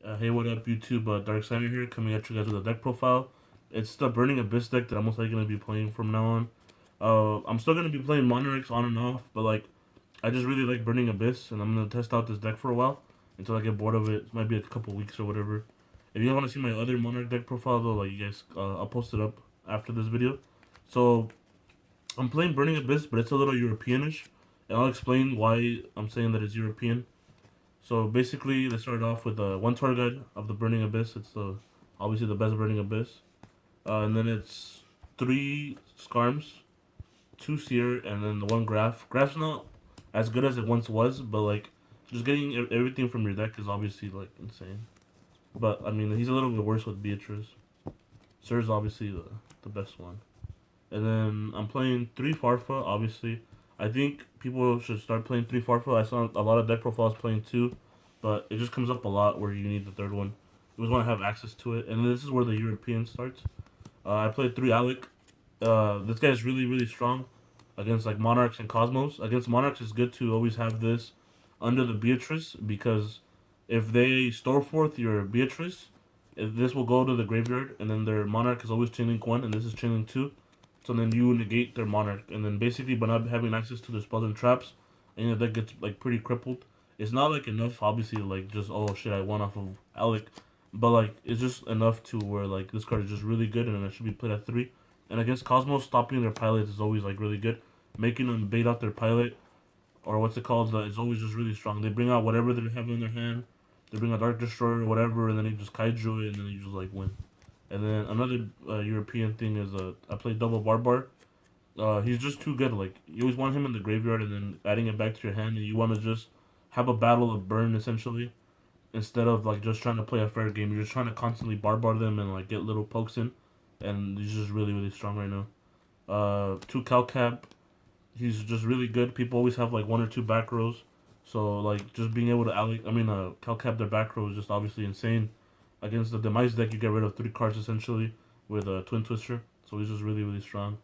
Hey, what up, YouTube? Dark Simon here, coming at you guys with a deck profile. It's the Burning Abyss deck that I'm most likely going to be playing from now on. I'm still going to be playing Monarchs on and off, but like, I just really like Burning Abyss, and I'm going to test out this deck for a while until I get bored of it. It might be a couple weeks or whatever. If you want to see my other Monarch deck profile, though, like, you guys, I'll post it up after this video. So, I'm playing Burning Abyss, but it's a little Europeanish, and I'll explain why I'm saying that it's European. So basically, they started off with one tour guide of the Burning Abyss. It's obviously the best Burning Abyss, and then it's three Skarms, two Seer, and then the one Graph. Graph's not as good as it once was, but like just getting everything from your deck is obviously like insane. But I mean, he's a little bit worse with Beatrice. Sir's obviously the best one. And then I'm playing 3 Farfa, obviously. I think people should start playing 3 Farfa. I saw a lot of deck profiles playing 2, but it just comes up a lot where you need the third one. You always want to have access to it. And this is where the European starts. I played 3 Alec. This guy is really, really strong against like Monarchs and Cosmos. Against Monarchs, it's good to always have this under the Beatrice because if they store forth your Beatrice, this will go to the graveyard, and then their Monarch is always chain link 1, and this is chain link 2. So then you negate their Monarch, and then basically by not having access to their spells and traps, and your deck gets like pretty crippled. It's not like enough, obviously, like just oh shit, I won off of Alec, but like it's just enough to where like this card is just really good, and it should be played at 3. And against Cosmos, stopping their pilots is always like really good. Making them bait out their pilot, or what's it called, is always just really strong. They bring out whatever they have in their hand. They bring a Dark Destroyer or whatever, and then you just kaiju it, and then you just like win. And then another European thing is I play double Barbar. He's just too good. Like you always want him in the graveyard and then adding it back to your hand, and you want to just have a battle of burn essentially instead of like just trying to play a fair game. You're just trying to constantly Barbar them and like get little pokes in, and he's just really really strong right now. Two Calcap, he's just really good. People always have like one or two back rows, so like just being able to Calcap their back row is just obviously insane. Against the Demise deck, you get rid of 3 cards essentially with a Twin Twister, so he's just really really strong.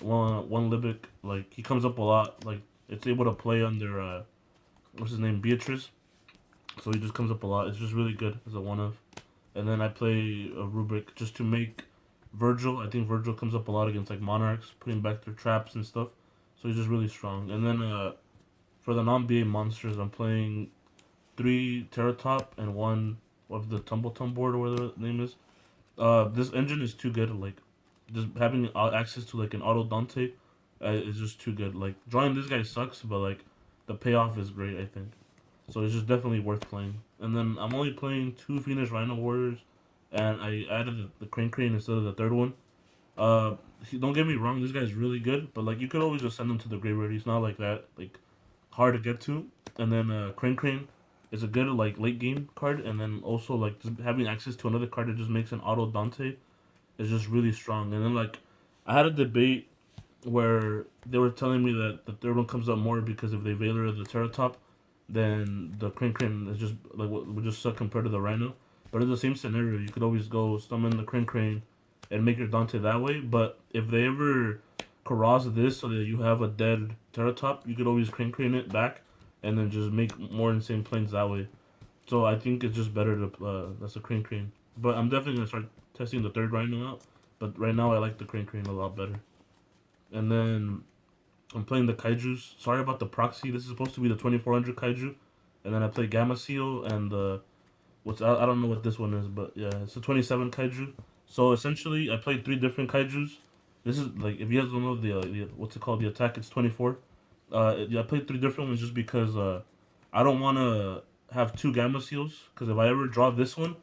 One Libic, like he comes up a lot. Like it's able to play under what's his name, Beatrice, so he just comes up a lot. It's just really good as a one of. And then I play a Rubric just to make Virgil. I think Virgil comes up a lot against like Monarchs, putting back their traps and stuff. So he's just really strong. And then for the non-BA monsters, I'm playing 3 Terratop and 1 of the Tumbleton board or whatever the name is. This engine is too good. Like just having access to like an Auto Dante is just too good. Like drawing this guy sucks, but like the payoff is great. I think so. It's just definitely worth playing. And then I'm only playing 2 Phoenix Rhino Warriors, and I added the Crane Crane instead of the third one. Don't get me wrong, this guy's really good, but like you could always just send him to the graveyard. He's not like that like hard to get to. And then Crane Crane is a good like late game card, and then also like just having access to another card that just makes an auto Dante is just really strong. And then like I had a debate where they were telling me that the third one comes up more because if they Valor the Terratop, then the Crane Crane is just like would just suck compared to the Rhino. But in the same scenario, you could always go summon the Crane Crane and make your Dante that way. But if they ever Karaz this so that you have a dead Terratop, you could always Crane Crane it back and then just make more insane planes that way. So I think it's just better to that's a Crane Crane. But I'm definitely gonna start testing the third Rhino out. But right now I like the Crane Crane a lot better. And then I'm playing the Kaijus. Sorry about the proxy. This is supposed to be the 2400 Kaiju. And then I play Gamma Seal and the I don't know what this one is, but yeah, it's a 27 Kaiju. So essentially, I played 3 different Kaijus. This is like if you guys don't know the what's it called, the attack, it's 24. Yeah, I played 3 different ones just because I don't want to have 2 Gamma Seals because if I ever draw this one,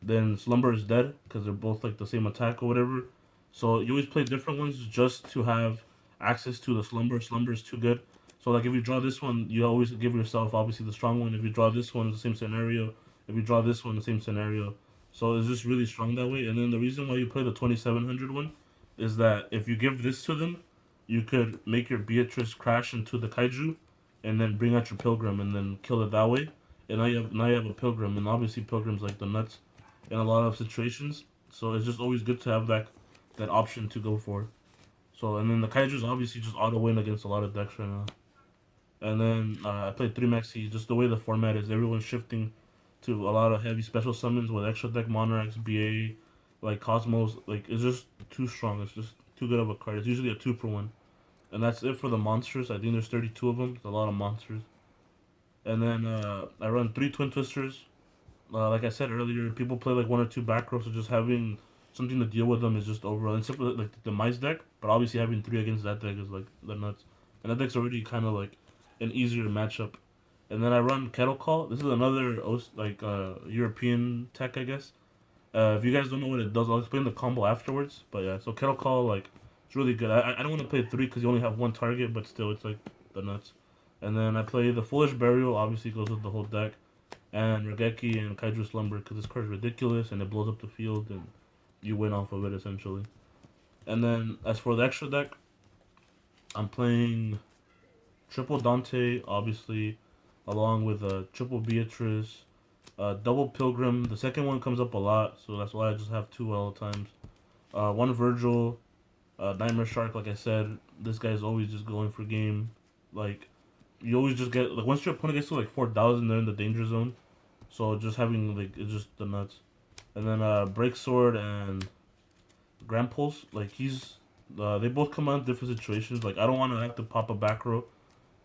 then Slumber is dead because they're both like the same attack or whatever. So you always play different ones just to have access to the Slumber. Slumber is too good. So like if you draw this one, you always give yourself obviously the strong one. If you draw this one, the same scenario. If you draw this one, the same scenario. So it's just really strong that way. And then the reason why you play the 2700 one is that if you give this to them, you could make your Beatrice crash into the Kaiju, and then bring out your Pilgrim and then kill it that way. And now you have a Pilgrim, and obviously Pilgrim's like the nuts in a lot of situations. So it's just always good to have that option to go for. So and then the Kaiju's obviously just auto win against a lot of decks right now. And then I played 3 Maxi. Just the way the format is, everyone's shifting to a lot of heavy special summons with extra deck Monarchs, BA, like Cosmos. Like it's just too strong. It's just too good of a card. It's usually a 2-for-1, and that's it for the monsters. I think there's 32 of them. It's a lot of monsters. And then I run 3 Twin Twisters. Like I said earlier, people play like 1 or 2 back rows, so just having something to deal with them is just overall. And simply like the mice deck, but obviously having 3 against that deck is like the nuts. And that deck's already kind of like an easier matchup. And then I run Kettle Call. This is another European tech, I guess. If you guys don't know what it does, I'll explain the combo afterwards. But yeah, so Kettle Call, like, it's really good. I don't want to play 3 because you only have 1 target, but still, it's like the nuts. And then I play the Foolish Burial, obviously goes with the whole deck. And Regeki and Kaiju Slumber because this card is ridiculous and it blows up the field and you win off of it essentially. And then as for the extra deck, I'm playing Triple Dante, obviously, along with Triple Beatrice, Double Pilgrim. The second one comes up a lot, so that's why I just have 2 all the times. 1 Virgil, Nightmare Shark. Like I said, this guy's always just going for game. Like you always just get like once your opponent gets to like 4,000, they're in the danger zone. So just having like it's just the nuts. And then Break Sword and Grand Pulse, like they both come out in different situations. Like I don't want to have to pop a back row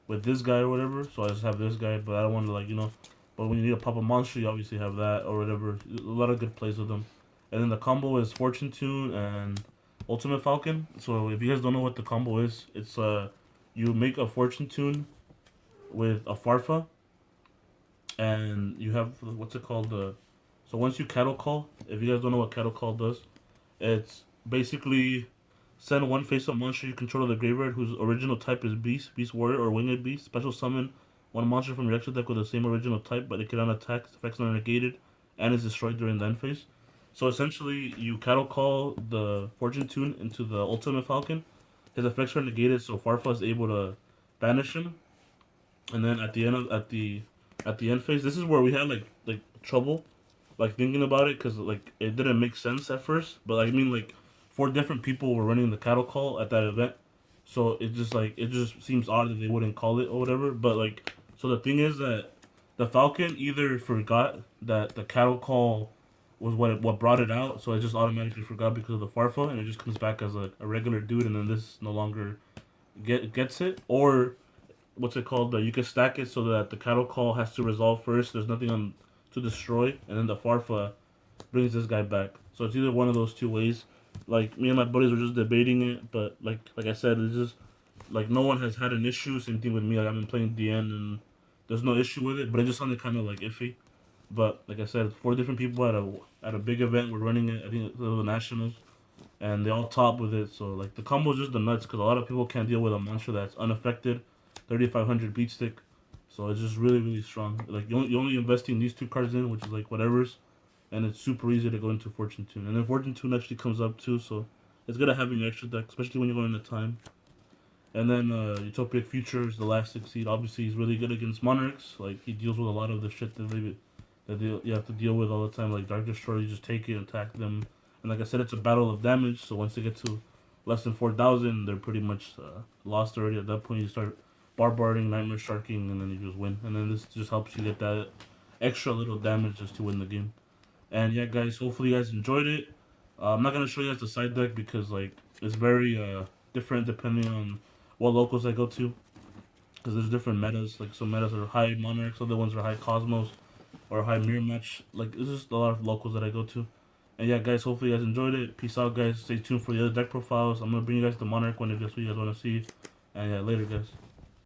with this guy or whatever, so I just have this guy. But I don't want to But when you need to pop a monster, you obviously have that or whatever. A lot of good plays with them. And then the combo is Fortune Tune and Ultimate Falcon. So if you guys don't know what the combo is, it's you make a Fortune Tune with a Farfa, and you have what's it called? So once you Cattle Call, if you guys don't know what Cattle Call does, it's basically send 1 face-up monster you control to the graveyard whose original type is Beast, Beast Warrior, or Winged Beast. Special summon 1 monster from your extra deck with the same original type, but it cannot attack, effects are negated, and is destroyed during the end phase. So essentially, you Cattle Call the Fortune Tune into the Ultimate Falcon. His effects are negated, so Farfa is able to banish him. And then at the end phase, this is where we had like trouble, like thinking about it, because like it didn't make sense at first. But like, I mean, like 4 different people were running the Cattle Call at that event, so it just seems odd that they wouldn't call it or whatever. But like, so the thing is that the Falcon either forgot that the Cattle Call was what brought it out, so it just automatically forgot because of the Farfa, and it just comes back as a regular dude, and then this no longer gets it, or what's it called? You can stack it so that the Cattle Call has to resolve first. There's nothing on to destroy, and then the Farfa brings this guy back. So it's either one of those 2 ways. Like me and my buddies were just debating it, but like I said, it's just like no one has had an issue. Same thing with me. Like I've been playing DN and there's no issue with it, but it just sounded kind of like iffy. But like I said, 4 different people at a big event were running it. I think it was the Nationals, and they all top with it. So like the combo is just the nuts because a lot of people can't deal with a monster that's unaffected, 3,500 beat stick. So it's just really strong. Like you only investing these 2 cards in, which is like whatever's, and it's super easy to go into Fortune Tune. And then Fortune Tune actually comes up too, so it's good to have in your extra deck, especially when you're going into time. And then Utopic Future is the last succeed. Obviously, he's really good against Monarchs. Like he deals with a lot of the shit you have to deal with all the time, like Dark Destroyer. You just take it, attack them, and like I said, it's a battle of damage. So once they get to less than 4,000, they're pretty much lost already. At that point, you start barbarding, nightmare sharking, and then you just win. And then this just helps you get that extra little damage just to win the game. And yeah, guys, hopefully you guys enjoyed it. I'm not gonna show you guys the side deck because like it's very different depending on what locals I go to. Because there's different metas. Like some metas are high Monarchs, other ones are high Cosmos or high Mirror Match. Like it's just a lot of locals that I go to. And yeah, guys, hopefully you guys enjoyed it. Peace out, guys. Stay tuned for the other deck profiles. I'm gonna bring you guys the Monarch one if that's what you guys want to see. And yeah, later, guys.